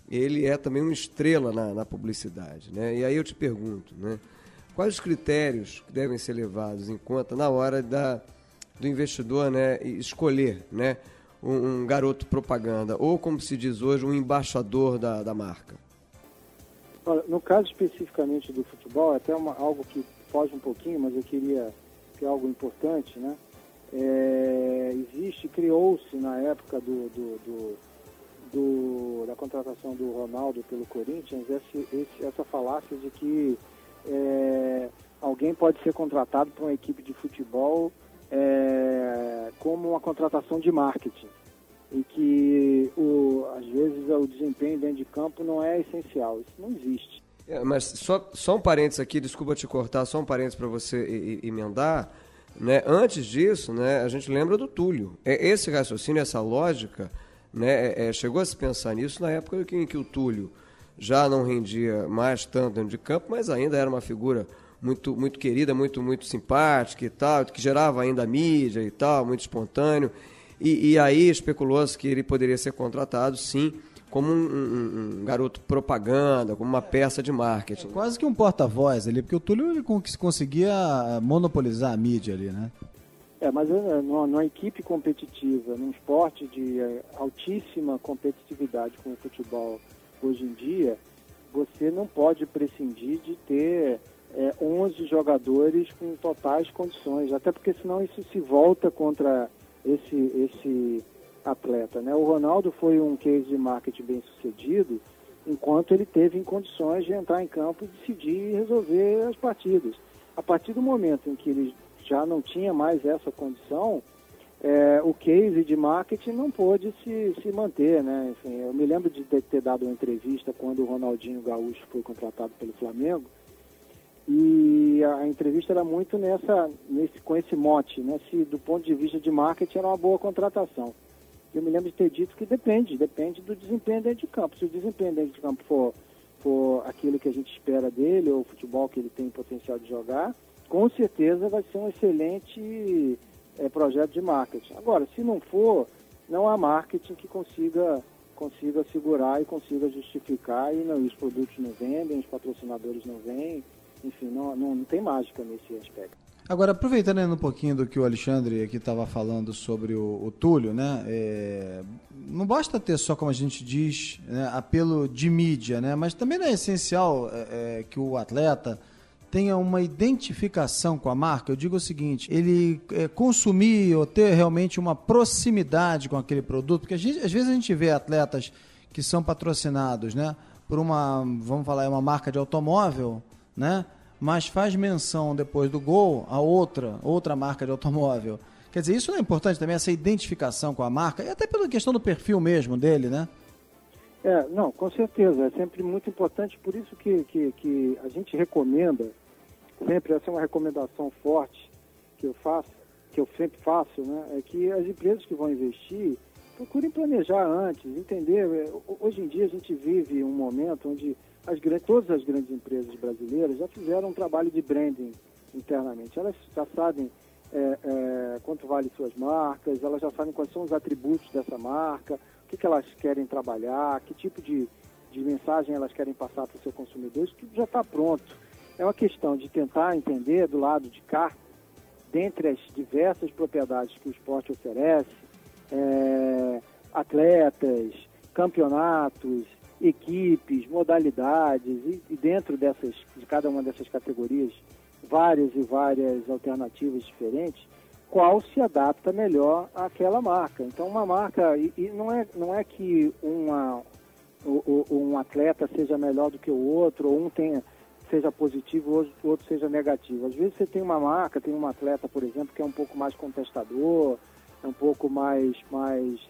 Ele é também uma estrela na publicidade, né? E aí eu te pergunto, né? Quais os critérios que devem ser levados em conta na hora do investidor, né, escolher, né, um garoto propaganda, ou, como se diz hoje, um embaixador da marca? Olha, no caso especificamente do futebol, é até algo que foge um pouquinho, mas eu queria que é algo importante, né? Criou-se na época da contratação do Ronaldo pelo Corinthians essa falácia de que alguém pode ser contratado para uma equipe de futebol como uma contratação de marketing, e que às vezes o desempenho dentro de campo não é essencial. Isso não existe. Mas só um parênteses aqui, desculpa te cortar, só um parênteses para você emendar, né? Antes disso, né, a gente lembra do Túlio. Esse raciocínio, essa lógica, né, chegou a se pensar nisso na época em que o Túlio já não rendia mais tanto dentro de campo, mas ainda era uma figura muito, muito querida, muito, muito simpática e tal, que gerava ainda mídia e tal, muito espontâneo. E aí especulou-se que ele poderia ser contratado, sim, como um garoto propaganda, como uma peça de marketing. Quase que um porta-voz ali, porque o Túlio ele conseguia monopolizar a mídia ali, né? Mas numa equipe competitiva, num esporte de altíssima competitividade como o futebol hoje em dia, você não pode prescindir de ter 11 jogadores com totais condições, até porque senão isso se volta contra esse atleta, né? O Ronaldo foi um case de marketing bem sucedido enquanto ele teve em condições de entrar em campo e decidir e resolver as partidas. A partir do momento em que ele já não tinha mais essa condição, o case de marketing não pôde se manter, né? Enfim, eu me lembro de ter dado uma entrevista quando o Ronaldinho Gaúcho foi contratado pelo Flamengo, e a entrevista era muito com esse mote, né? Se do ponto de vista de marketing era uma boa contratação. Eu me lembro de ter dito que depende do desempenho dentro de campo. Se o desempenho dentro de campo for aquilo que a gente espera dele, ou o futebol que ele tem potencial de jogar, com certeza vai ser um excelente projeto de marketing. Agora, se não for, não há marketing que consiga segurar e consiga justificar, e os produtos não vendem, os patrocinadores não vêm, enfim, não tem mágica nesse aspecto. Agora, aproveitando um pouquinho do que o Alexandre aqui estava falando sobre o Túlio, né? Não basta ter só, como a gente diz, né, apelo de mídia, né? Mas também é essencial que o atleta tenha uma identificação com a marca. Eu digo o seguinte, ele consumir ou ter realmente uma proximidade com aquele produto, porque às vezes a gente vê atletas que são patrocinados, né, por vamos falar, uma marca de automóvel, né? Mas faz menção depois do gol a outra marca de automóvel. Quer dizer, isso não é importante também, essa identificação com a marca, e até pela questão do perfil mesmo dele, né? Não, com certeza, é sempre muito importante, por isso que a gente recomenda sempre, essa é uma recomendação forte que eu sempre faço, né? É que as empresas que vão investir procurem planejar antes, entender. Hoje em dia a gente vive um momento onde todas as grandes empresas brasileiras já fizeram um trabalho de branding internamente. Elas já sabem quanto vale suas marcas, elas já sabem quais são os atributos dessa marca, o que elas querem trabalhar, que tipo de mensagem elas querem passar para o seu consumidor. Isso tudo já está pronto. É uma questão de tentar entender do lado de cá, dentre as diversas propriedades que o esporte oferece, atletas, campeonatos, equipes, modalidades, e dentro de cada uma dessas categorias, várias alternativas diferentes, qual se adapta melhor àquela marca. Então, uma marca, e não é que um atleta seja melhor do que o outro, ou seja positivo, ou o outro seja negativo. Às vezes você tem uma marca, tem um atleta, por exemplo, que é um pouco mais contestador, é um pouco mais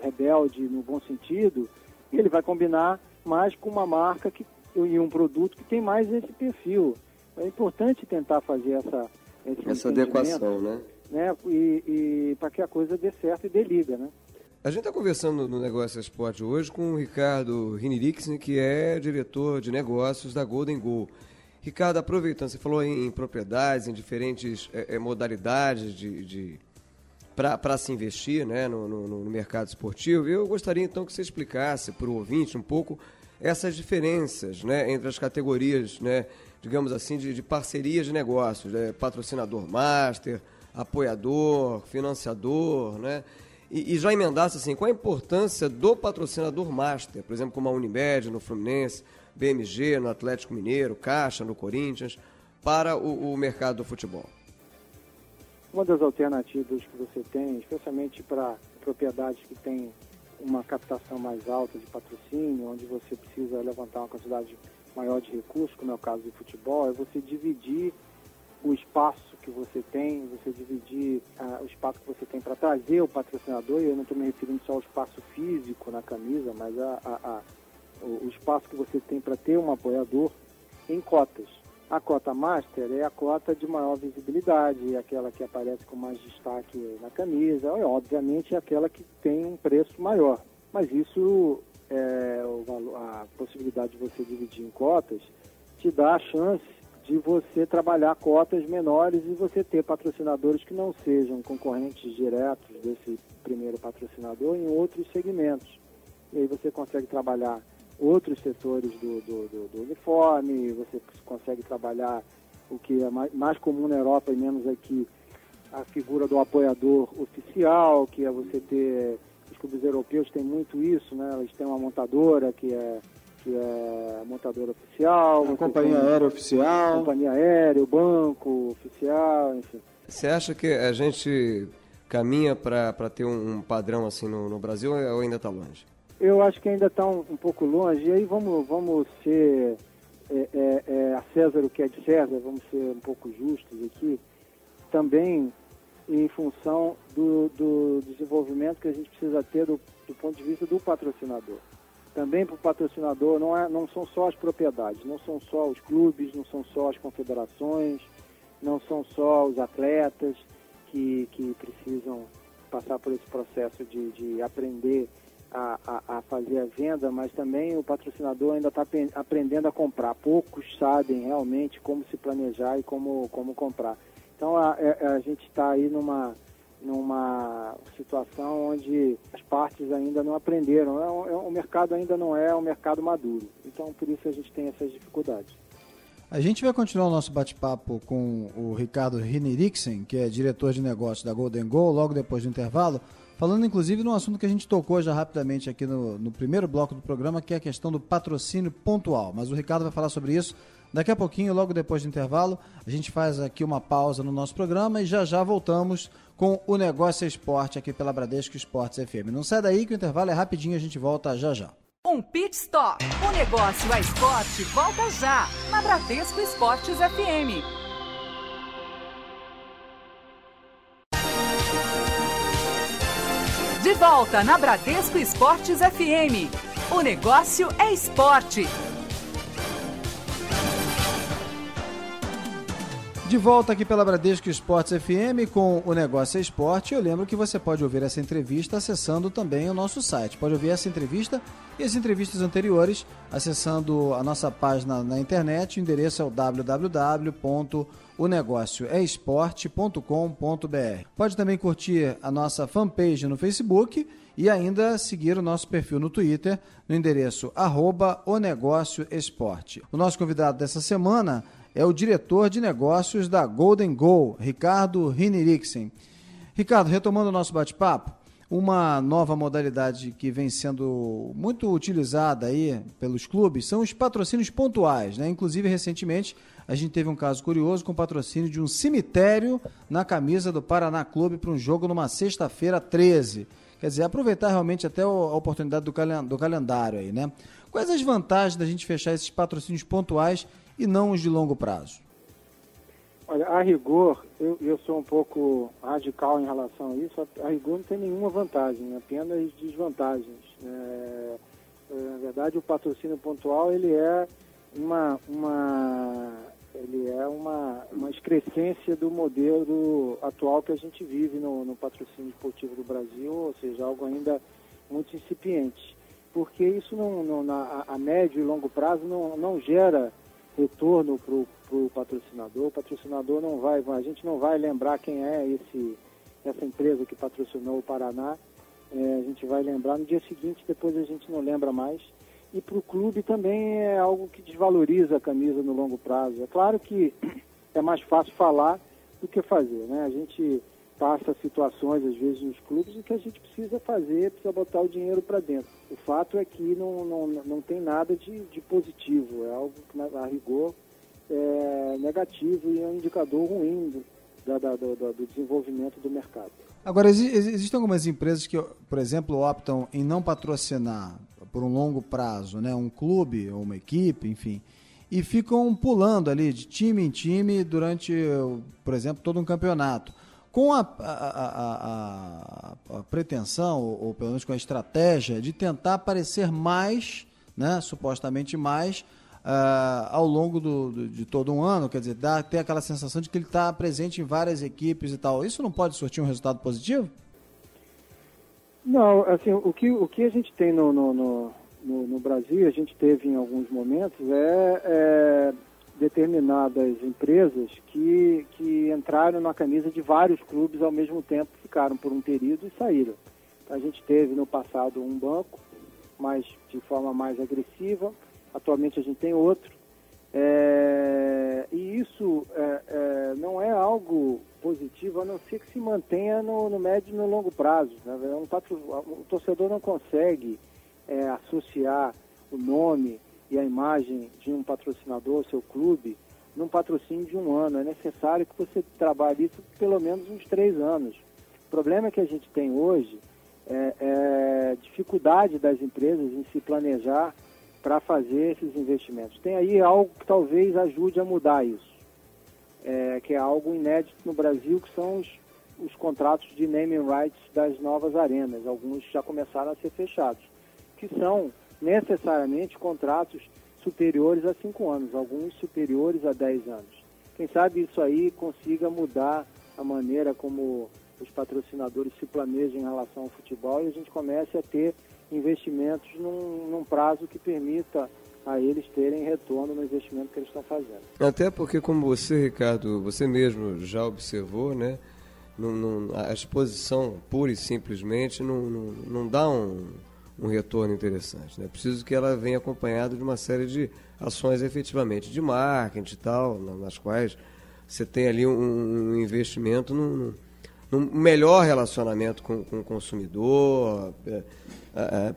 rebelde no bom sentido, e ele vai combinar mais com uma marca e um produto que tem mais esse perfil. É importante tentar fazer essa adequação, né? E para que a coisa dê certo e dê liga, né? A gente está conversando no Negócio Esporte hoje com o Ricardo Rinirixen, que é diretor de negócios da Golden Goal. Ricardo, aproveitando, você falou em propriedades, em diferentes modalidades para se investir, né, no mercado esportivo. Eu gostaria então que você explicasse para o ouvinte um pouco essas diferenças, né, entre as categorias, né, digamos assim, de parcerias de negócios, né, patrocinador master, apoiador, financiador, né? E já emendasse assim, qual a importância do patrocinador master, por exemplo, como a Unimed no Fluminense, BMG no Atlético Mineiro, Caixa no Corinthians, para o mercado do futebol? Uma das alternativas que você tem, especialmente para propriedades que têm uma captação mais alta de patrocínio, onde você precisa levantar uma quantidade maior de recursos, como é o caso do futebol, é você dividir o espaço que você tem, você dividir o espaço que você tem para trazer o patrocinador, e eu não estou me referindo só ao espaço físico na camisa, mas o espaço que você tem para ter um apoiador em cotas. A cota master é a cota de maior visibilidade, é aquela que aparece com mais destaque na camisa, obviamente é aquela que tem um preço maior, mas isso, a possibilidade de você dividir em cotas, te dá a chance de você trabalhar cotas menores e você ter patrocinadores que não sejam concorrentes diretos desse primeiro patrocinador em outros segmentos. E aí você consegue trabalhar outros setores do uniforme, você consegue trabalhar o que é mais comum na Europa e menos aqui, a figura do apoiador oficial, que é você ter, os clubes europeus têm muito isso, né? Eles têm uma montadora que é a montadora oficial, a companhia aérea oficial, companhia aérea, o banco oficial, enfim. Você acha que a gente caminha para ter um padrão assim no Brasil ou ainda está longe? Eu acho que ainda está um pouco longe, e aí vamos ser a César o que é de César, vamos ser um pouco justos aqui, também em função do desenvolvimento que a gente precisa ter do ponto de vista do patrocinador. Também para o patrocinador não são só as propriedades, não são só os clubes, não são só as confederações, não são só os atletas que precisam passar por esse processo de aprender a fazer a venda, mas também o patrocinador ainda está aprendendo a comprar. Poucos sabem realmente como se planejar e como comprar. Então a gente está aí numa situação onde as partes ainda não aprenderam. O mercado ainda não é um mercado maduro. Então, por isso a gente tem essas dificuldades. A gente vai continuar o nosso bate-papo com o Ricardo Rinirixen, que é diretor de negócios da Golden Goal, logo depois do intervalo, falando inclusive num assunto que a gente tocou já rapidamente aqui no primeiro bloco do programa, que é a questão do patrocínio pontual. Mas o Ricardo vai falar sobre isso daqui a pouquinho, logo depois do intervalo. A gente faz aqui uma pausa no nosso programa e já voltamos com o Negócio Esporte aqui pela Bradesco Esportes FM. Não sai daí que o intervalo é rapidinho, a gente volta já. Um pit stop. O Negócio é Esporte volta já na Bradesco Esportes FM. De volta na Bradesco Esportes FM. O Negócio é Esporte. De De volta aqui pela Bradesco Esportes FM com o Negócio é Esporte. Eu lembro que você pode ouvir essa entrevista acessando também o nosso site. Pode ouvir essa entrevista e as entrevistas anteriores acessando a nossa página na internet. O endereço é o www.onegocioesporte.com.br. Pode também curtir a nossa fanpage no Facebook e ainda seguir o nosso perfil no Twitter no endereço @onegocioesporte. O nosso convidado dessa semana é o diretor de negócios da Golden Goal, Ricardo Hinrichsen. Ricardo, retomando o nosso bate-papo, uma nova modalidade que vem sendo muito utilizada aí pelos clubes são os patrocínios pontuais, né? Inclusive, recentemente, a gente teve um caso curioso com o patrocínio de um cemitério na camisa do Paraná Clube para um jogo numa sexta-feira 13. Quer dizer, aproveitar realmente até a oportunidade do calendário aí, né? Quais as vantagens da gente fechar esses patrocínios pontuais e não os de longo prazo? Olha, a rigor, eu sou um pouco radical em relação a isso. A rigor não tem nenhuma vantagem, apenas desvantagens. Na verdade, o patrocínio pontual ele é uma excrescência do modelo atual que a gente vive no patrocínio esportivo do Brasil, ou seja, algo ainda muito incipiente. Porque isso a médio e longo prazo não gera retorno para o patrocinador. O patrocinador não vai, a gente não vai lembrar quem é essa empresa que patrocinou o Paraná. A gente vai lembrar no dia seguinte, depois a gente não lembra mais. E para o clube também é algo que desvaloriza a camisa no longo prazo. É claro que é mais fácil falar do que fazer, né? A gente passa situações, às vezes, nos clubes, e que a gente precisa fazer, precisa botar o dinheiro para dentro. O fato é que não tem nada de positivo, é algo que, a rigor, é negativo e é um indicador ruim do desenvolvimento do mercado. Agora, existem algumas empresas que, por exemplo, optam em não patrocinar por um longo prazo, né, um clube ou uma equipe, enfim, e ficam pulando ali de time em time durante, por exemplo, todo um campeonato, com a pretensão, ou pelo menos com a estratégia, de tentar aparecer mais, né, supostamente mais, ao longo de todo um ano, quer dizer, ter aquela sensação de que ele está presente em várias equipes e tal. Isso não pode surtir um resultado positivo? Não, assim, o que a gente tem no Brasil, a gente teve em alguns momentos, determinadas empresas que entraram na camisa de vários clubes ao mesmo tempo, ficaram por um período e saíram. A gente teve no passado um banco, mas de forma mais agressiva. Atualmente a gente tem outro. E isso não é algo positivo, a não ser que se mantenha no médio e no longo prazo. Né? O torcedor não consegue associar o nome e a imagem de um patrocinador, seu clube, num patrocínio de um ano. É necessário que você trabalhe isso pelo menos uns 3 anos. O problema que a gente tem hoje é dificuldade das empresas em se planejar para fazer esses investimentos. Tem aí algo que talvez ajude a mudar isso, que é algo inédito no Brasil, que são os contratos de naming rights das novas arenas. Alguns já começaram a ser fechados, que são necessariamente contratos superiores a 5 anos, alguns superiores a 10 anos. Quem sabe isso aí consiga mudar a maneira como os patrocinadores se planejam em relação ao futebol e a gente comece a ter investimentos num prazo que permita a eles terem retorno no investimento que eles estão fazendo. Até porque, como você, Ricardo, você mesmo já observou, né, a exposição pura e simplesmente não dá um retorno interessante, né? Preciso que ela venha acompanhada de uma série de ações efetivamente de marketing e tal, nas quais você tem ali um investimento num melhor relacionamento com o consumidor,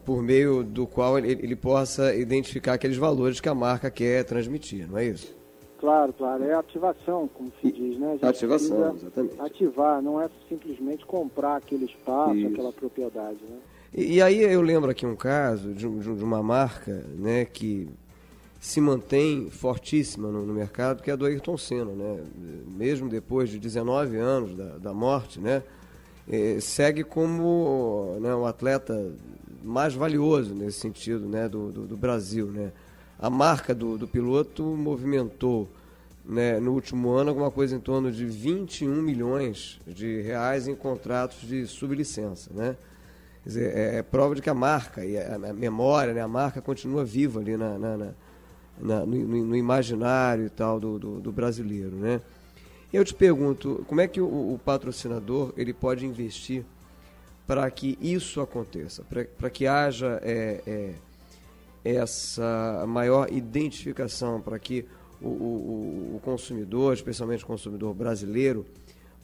por meio do qual ele possa identificar aqueles valores que a marca quer transmitir, não é isso? Claro, é ativação, como se diz, né? A gente ativação, exatamente. Ativar, não é simplesmente comprar aquele espaço, isso, aquela propriedade, né? E aí eu lembro aqui um caso de uma marca, né, que se mantém fortíssima no mercado, que é a do Ayrton Senna, né? Mesmo depois de 19 anos da morte, né, segue como, né, o atleta mais valioso nesse sentido, né, do Brasil, né? A marca do piloto movimentou né, no último ano, alguma coisa em torno de 21 milhões de reais em contratos de sublicença, né? Quer dizer, é prova de que a marca e a memória, né, a marca continua viva ali no imaginário e tal do brasileiro, né? Eu te pergunto, como é que o patrocinador ele pode investir para que isso aconteça, para que haja essa maior identificação, para que o consumidor, especialmente o consumidor brasileiro,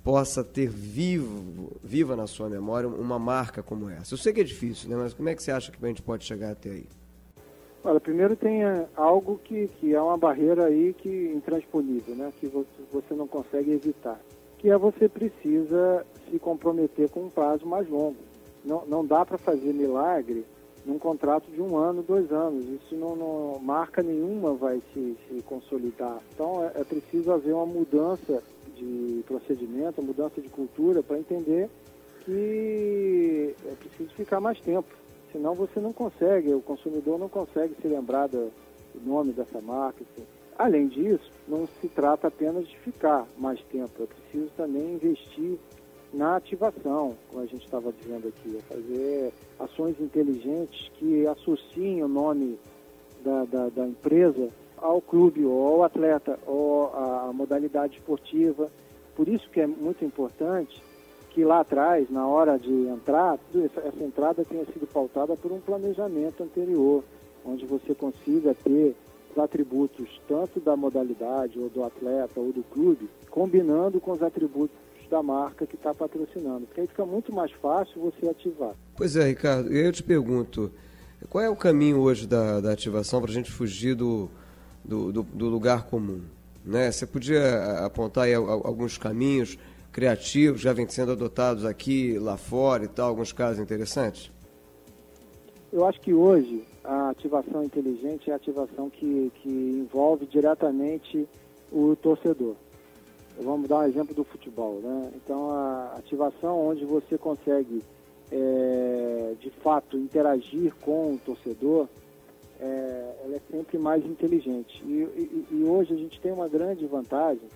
possa ter viva na sua memória uma marca como essa? Eu sei que é difícil, né? Mas como é que você acha que a gente pode chegar até aí? Olha, primeiro tem algo que é uma barreira aí intransponível, né? Que você não consegue evitar, que é você precisa se comprometer com um prazo mais longo. Não dá para fazer milagre num contrato de 1 ano, 2 anos. Isso não marca nenhuma vai se consolidar. Então é preciso haver uma mudança de procedimento, uma mudança de cultura para entender que é preciso ficar mais tempo. Senão você não consegue, o consumidor não consegue se lembrar do nome dessa marca. Assim. Além disso, não se trata apenas de ficar mais tempo, é preciso também investir na ativação, como a gente estava dizendo aqui, fazer ações inteligentes que associem o nome da empresa ao clube, ou ao atleta, ou à modalidade esportiva. Por isso que é muito importante que lá atrás, na hora de entrar, essa entrada tenha sido pautada por um planejamento anterior, onde você consiga ter os atributos tanto da modalidade, ou do atleta, ou do clube, combinando com os atributos da marca que está patrocinando, porque aí fica muito mais fácil você ativar. Pois é, Ricardo, eu te pergunto, qual é o caminho hoje da ativação para a gente fugir do lugar comum? Né? Você podia apontar aí alguns caminhos criativos, já vem sendo adotados aqui, lá fora e tal, alguns casos interessantes? Eu acho que hoje a ativação inteligente é a ativação que envolve diretamente o torcedor. Vamos dar um exemplo do futebol, né? Então, a ativação onde você consegue, de fato, interagir com o torcedor, ela é sempre mais inteligente. E hoje a gente tem uma grande vantagem,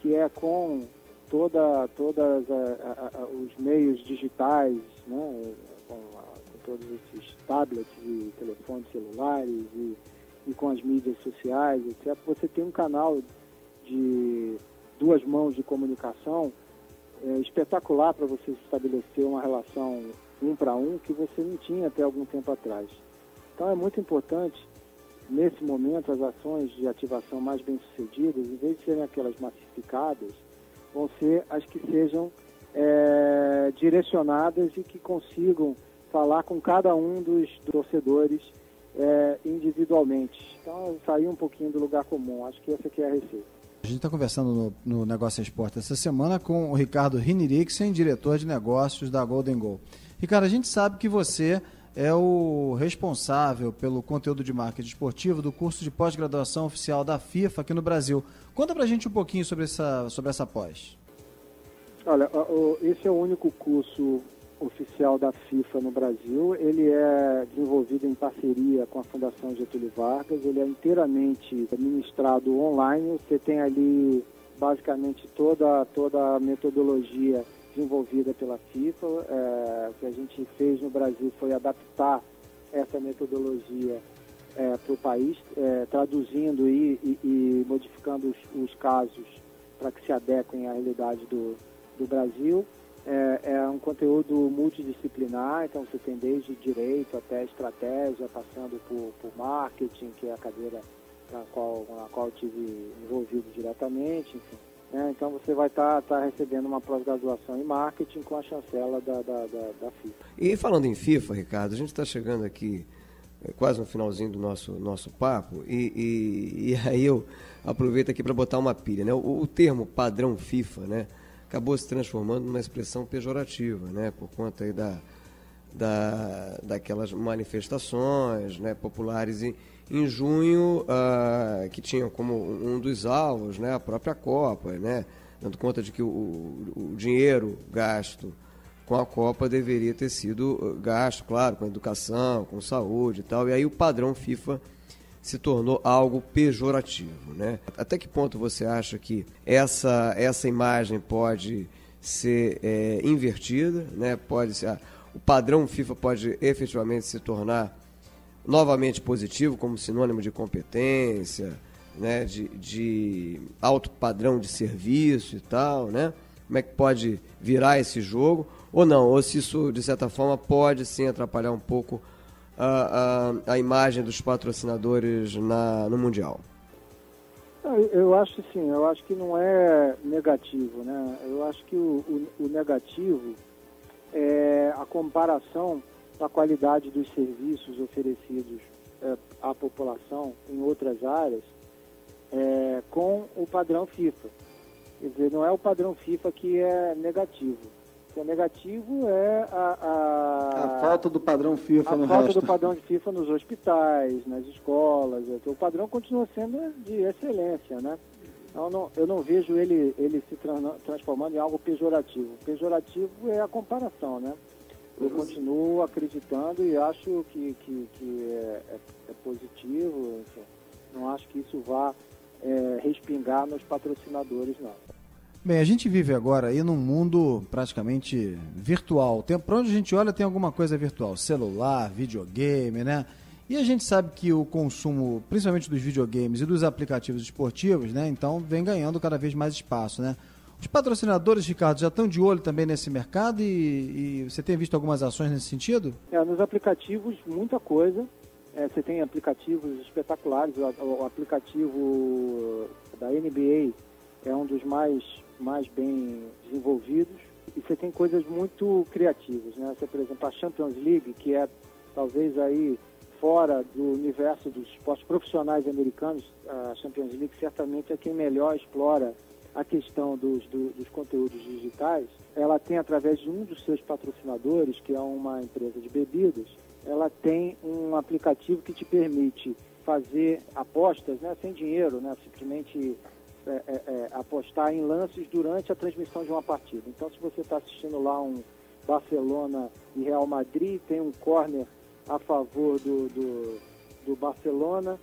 que é com todos os meios digitais, né? Com todos esses tablets e telefones celulares e com as mídias sociais, etc. Você tem um canal de 2 mãos de comunicação espetacular para você estabelecer uma relação 1 para 1 que você não tinha até algum tempo atrás. Então é muito importante, nesse momento, as ações de ativação mais bem-sucedidas, em vez de serem aquelas massificadas, vão ser as que sejam direcionadas e que consigam falar com cada um dos torcedores individualmente. Então, sair um pouquinho do lugar comum. Acho que essa aqui é a receita. A gente está conversando no Negócio Esporte essa semana com o Ricardo Hinrichsen, diretor de negócios da Golden Goal. Ricardo, a gente sabe que você é o responsável pelo conteúdo de marketing esportivo do curso de pós-graduação oficial da FIFA aqui no Brasil. Conta pra gente um pouquinho sobre essa pós. Olha, esse é o único curso oficial da FIFA no Brasil. Ele é desenvolvido em parceria com a Fundação Getúlio Vargas. Ele é inteiramente ministrado online. Você tem ali basicamente toda a metodologia desenvolvida pela FIFA. O que a gente fez no Brasil foi adaptar essa metodologia para o país, traduzindo e modificando os casos para que se adequem à realidade do Brasil. É um conteúdo multidisciplinar, então você tem desde direito até estratégia, passando por marketing, que é a cadeira na qual eu tive envolvido diretamente, enfim. Então você vai estar recebendo uma pós-graduação em marketing com a chancela da FIFA. E falando em FIFA, Ricardo, a gente está chegando aqui quase no finalzinho do nosso papo e aí eu aproveito aqui para botar uma pilha, né? O termo padrão FIFA, né, acabou se transformando numa expressão pejorativa, né, por conta aí daquelas manifestações, né, populares em junho, que tinham como um dos alvos, né, a própria Copa, né, dando conta de que o dinheiro gasto com a Copa deveria ter sido gasto, claro, com educação, com saúde e tal, e aí o padrão FIFA se tornou algo pejorativo, né? Até que ponto você acha que essa imagem pode ser invertida, né? O padrão FIFA pode efetivamente se tornar novamente positivo, como sinônimo de competência, né? de alto padrão de serviço e tal, né? Como é que pode virar esse jogo, ou não, ou se isso, de certa forma, pode sim atrapalhar um pouco a imagem dos patrocinadores no Mundial? Eu acho sim, eu acho que não é negativo, né? Eu acho que o negativo é a comparação da qualidade dos serviços oferecidos à população em outras áreas com o padrão FIFA. Quer dizer, não é o padrão FIFA que é negativo. O que é negativo é a falta do padrão FIFA no resto. A falta do padrão de FIFA nos hospitais, nas escolas. O padrão continua sendo de excelência, né? Então, eu não vejo ele se transformando em algo pejorativo. O pejorativo é a comparação, né? Eu continuo acreditando e acho que é positivo. Enfim, não acho que isso vá respingar nos patrocinadores, não. Bem, a gente vive agora aí num mundo praticamente virtual. Para onde a gente olha tem alguma coisa virtual. Celular, videogame, né? E a gente sabe que o consumo, principalmente dos videogames e dos aplicativos esportivos, né? Então vem ganhando cada vez mais espaço, né? Os patrocinadores, Ricardo, já estão de olho também nesse mercado e você tem visto algumas ações nesse sentido? Nos aplicativos, muita coisa. Você tem aplicativos espetaculares. O aplicativo da NBA é um dos mais bem desenvolvidos. E você tem coisas muito criativas, né? Você, por exemplo, a Champions League, que é talvez aí fora do universo dos esportes profissionais americanos, a Champions League certamente é quem melhor explora a questão dos conteúdos digitais. Ela tem, através de um dos seus patrocinadores, que é uma empresa de bebidas, ela tem um aplicativo que te permite fazer apostas, né, sem dinheiro, né, simplesmente apostar em lances durante a transmissão de uma partida. Então, se você está assistindo lá um Barcelona e Real Madrid, tem um corner a favor do Barcelona,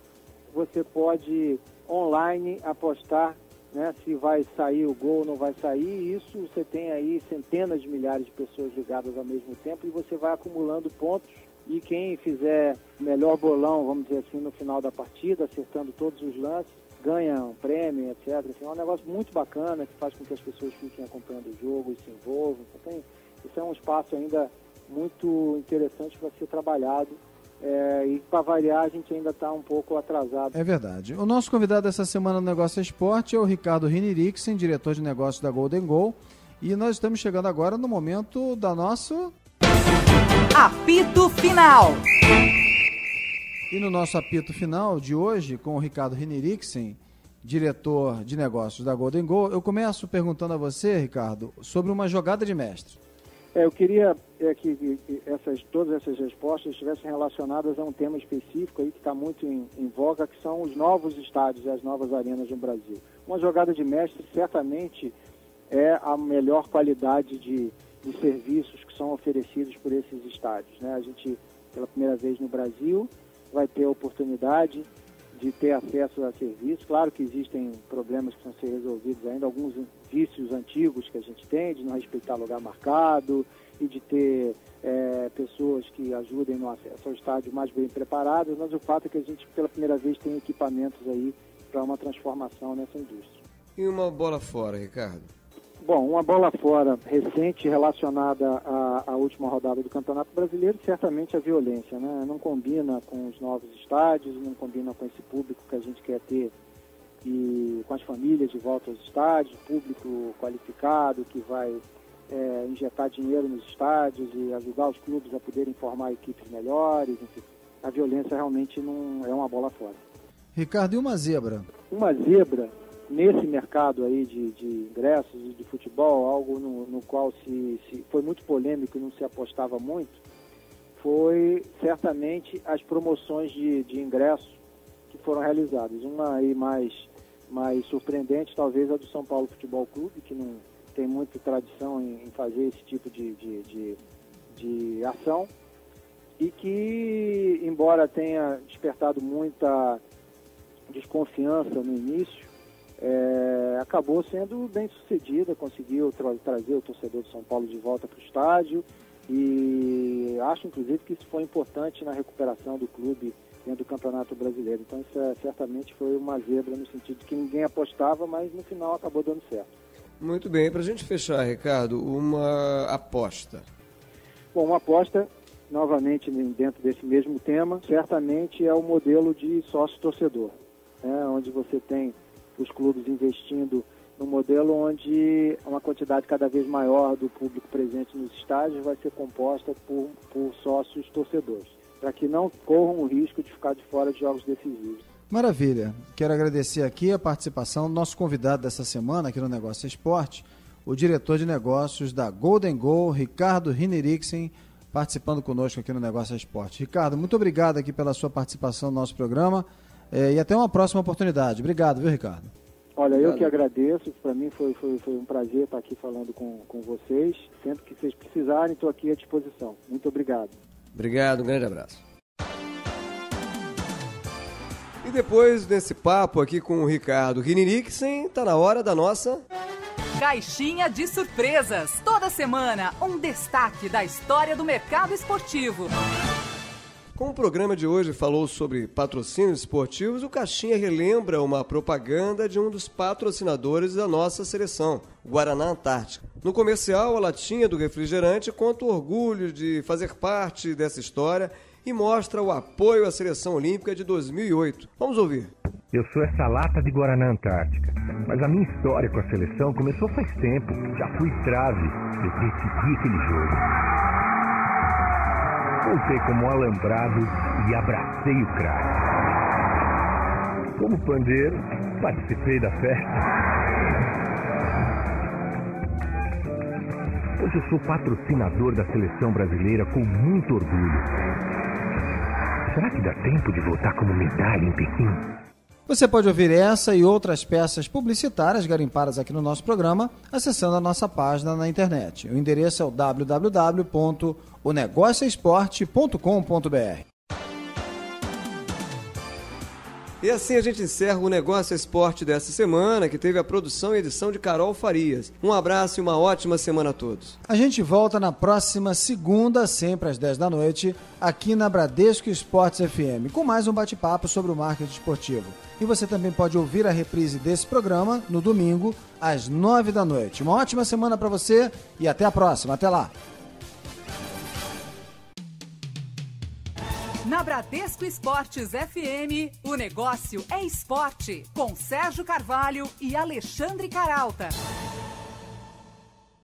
você pode online apostar, né, se vai sair o gol ou não vai sair. Isso você tem aí centenas de milhares de pessoas ligadas ao mesmo tempo e você vai acumulando pontos, e quem fizer melhor bolão, vamos dizer assim, no final da partida, acertando todos os lances, ganha um prêmio, etc. Assim, é um negócio muito bacana que faz com que as pessoas fiquem acompanhando o jogo e se envolvam. Então, isso é um espaço ainda muito interessante para ser trabalhado. E para variar, a gente ainda está um pouco atrasado. É verdade. O nosso convidado essa semana no Negócio Esporte é o Ricardo Hinrichsen, diretor de negócios da Golden Goal. E nós estamos chegando agora no momento da nosso... Apito Final. E no nosso apito final de hoje, com o Ricardo Hinrichsen, diretor de negócios da Golden Goal, eu começo perguntando a você, Ricardo, sobre uma jogada de mestre. Eu queria que todas essas respostas estivessem relacionadas a um tema específico aí que está muito em voga, que são os novos estádios e as novas arenas no Brasil. Uma jogada de mestre certamente é a melhor qualidade de serviços que são oferecidos por esses estádios, né? A gente, pela primeira vez no Brasil, vai ter a oportunidade de ter acesso a serviços. Claro que existem problemas que precisam ser resolvidos ainda, alguns vícios antigos que a gente tem, de não respeitar lugar marcado e de ter pessoas que ajudem no acesso ao estádio mais bem preparadas, mas o fato é que a gente, pela primeira vez, tem equipamentos aí para uma transformação nessa indústria. E uma bola fora, Ricardo? Bom, uma bola fora recente relacionada à última rodada do Campeonato Brasileiro, certamente a violência, né? Não combina com os novos estádios, não combina com esse público que a gente quer ter e com as famílias de volta aos estádios, público qualificado que vai injetar dinheiro nos estádios e ajudar os clubes a poderem formar equipes melhores. Enfim, a violência realmente não é uma bola fora. Ricardo, e uma zebra? Uma zebra nesse mercado aí de ingressos e de futebol, algo no qual se foi muito polêmico e não se apostava muito, foi certamente as promoções de ingressos que foram realizadas. Uma aí mais surpreendente, talvez a do São Paulo Futebol Clube, que não tem muita tradição em fazer esse tipo de ação, e que, embora tenha despertado muita desconfiança no início, acabou sendo bem sucedida, conseguiu trazer o torcedor de São Paulo de volta para o estádio, e acho inclusive que isso foi importante na recuperação do clube dentro do Campeonato Brasileiro. Então isso certamente foi uma zebra no sentido de que ninguém apostava, mas no final acabou dando certo. Muito bem, para a gente fechar, Ricardo, uma aposta. Bom, uma aposta, novamente dentro desse mesmo tema, certamente é o modelo de sócio-torcedor, né, onde você tem os clubes investindo no modelo onde uma quantidade cada vez maior do público presente nos estádios vai ser composta por sócios torcedores, para que não corram o risco de ficar de fora de jogos decisivos. Maravilha. Quero agradecer aqui a participação do nosso convidado dessa semana aqui no Negócio Esporte, o diretor de negócios da Golden Goal, Ricardo Hinrichsen, participando conosco aqui no Negócio Esporte. Ricardo, muito obrigado aqui pela sua participação no nosso programa e até uma próxima oportunidade. Obrigado, viu, Ricardo? Olha, eu que agradeço. Para mim foi um prazer estar aqui falando com vocês. Sempre que vocês precisarem, estou aqui à disposição. Muito obrigado. Obrigado, um grande abraço. E depois desse papo aqui com o Ricardo Hinrichsen, está na hora da nossa... Caixinha de surpresas. Toda semana, um destaque da história do mercado esportivo. Como o programa de hoje falou sobre patrocínios esportivos, o Caixinha relembra uma propaganda de um dos patrocinadores da nossa seleção, o Guaraná Antártica. No comercial, a latinha do refrigerante conta o orgulho de fazer parte dessa história e mostra o apoio à seleção olímpica de 2008. Vamos ouvir. Eu sou essa lata de Guaraná Antártica, mas a minha história com a seleção começou faz tempo. Já fui trave, eu decidi aquele jogo. Voltei como alambrado e abracei o craque. Como pandeiro, participei da festa. Hoje eu sou patrocinador da seleção brasileira com muito orgulho. Será que dá tempo de voltar como medalha em Pequim? Você pode ouvir essa e outras peças publicitárias garimpadas aqui no nosso programa acessando a nossa página na internet. O endereço é o www.onegocioesporte.com.br. E assim a gente encerra o Negócio Esporte dessa semana, que teve a produção e edição de Carol Farias. Um abraço e uma ótima semana a todos. A gente volta na próxima segunda, sempre às 10 da noite, aqui na Bradesco Esportes FM, com mais um bate-papo sobre o marketing esportivo. E você também pode ouvir a reprise desse programa no domingo, às 9 da noite. Uma ótima semana para você e até a próxima. Até lá! Na Bradesco Esportes FM, o negócio é esporte, com Sérgio Carvalho e Alexandre Caralta.